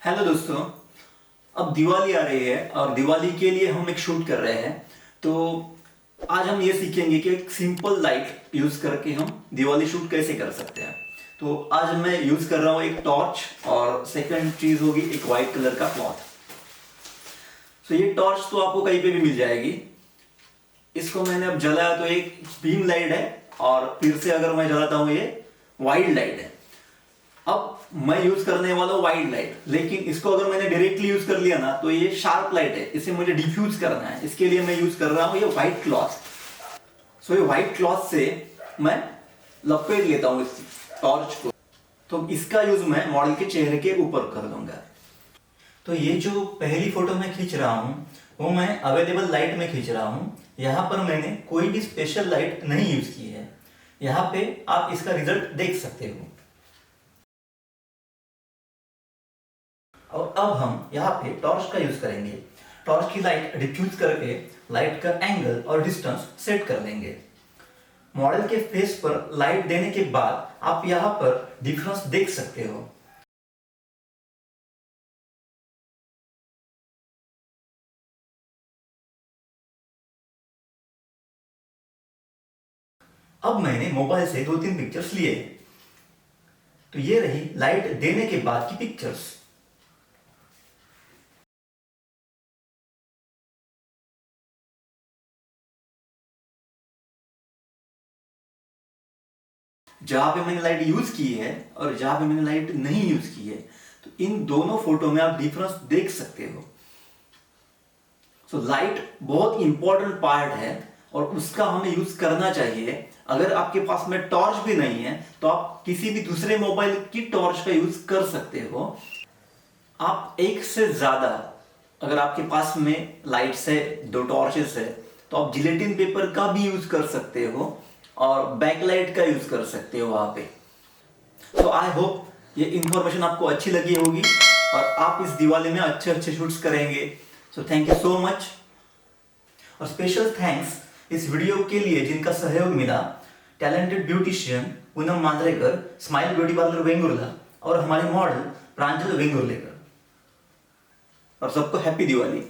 Hello दोस्तों। अब दिवाली आ रही है और दिवाली के लिए हम एक शूट कर रहे हैं। तो आज हम ये सीखेंगे कि एक सिंपल लाइट यूज करके हम दिवाली शूट कैसे कर सकते हैं। तो आज मैं यूज कर रहा हूँ एक टॉर्च और सेकंड चीज होगी एक वाइट कलर का क्लॉथ। तो ये टॉर्च तो आपको कहीं पे भी मिल जाएगी। इसको मैंने अब जलाया तो एक बीम लाइट है और फिर से अगर मैं जलाता हूँ ये वाइट लाइट है। अब मैं यूज करने वाला हूं वाइट लाइट, लेकिन इसको अगर मैंने डायरेक्टली यूज कर लिया ना तो ये शार्प लाइट है, इसे मुझे डिफ्यूज करना है। इसके लिए मैं यूज कर रहा हूं ये व्हाइट क्लॉथ। सो ये व्हाइट क्लॉथ से मैं लपेट लेता हूं इस टॉर्च को। तो इसका यूज मैं मॉडल के चेहरे के ऊपर कर दूंगा। तो ये जो पहली फोटो मैं खींच रहा हूं वो मैं अवेलेबल लाइट में खींच रहा हूं। यहां पर मैंने कोई भी स्पेशल लाइट नहीं यूज की है। यहां पे आप इसका रिजल्ट देख सकते हो। और अब हम यहाँ पे टॉर्च का यूज करेंगे। टॉर्च की लाइट डिफ्यूज करके लाइट का एंगल और डिस्टेंस सेट कर लेंगे। मॉडल के फेस पर लाइट देने के बाद आप यहाँ पर डिफरेंस देख सकते हो। अब मैंने मोबाइल से 2-3 पिक्चर्स लिए। तो ये रही लाइट देने के बाद की पिक्चर्स। जहां पे मैंने लाइट यूज की है और जहां पे मैंने लाइट नहीं यूज की है, तो इन दोनों फोटो में आप डिफरेंस देख सकते हो। सो लाइट बहुत इंपॉर्टेंट पार्ट है और उसका हमें यूज करना चाहिए। अगर आपके पास में टॉर्च भी नहीं है तो आप किसी भी दूसरे मोबाइल की टॉर्च का यूज कर सकते हो। आप एक से ज्यादा, अगर आपके पास में लाइट्स है, 2 टॉर्चेस है, तो आप जिलेटिन पेपर का भी यूज कर सकते हो और बैकलाइट का यूज कर सकते हो वहां पे। तो आई होप ये इंफॉर्मेशन आपको अच्छी लगी होगी और आप इस दिवाली में अच्छे अच्छे शूट्स करेंगे। So thank you so much. और स्पेशल थैंक्स इस वीडियो के लिए जिनका सहयोग मिला, talented beautician Poonam Manjrekar, smile beauty parlour Vengurla और हमारे मॉडल प्रांजल वेंगुर्लेकर। और सबको हैप्पी दिवाली।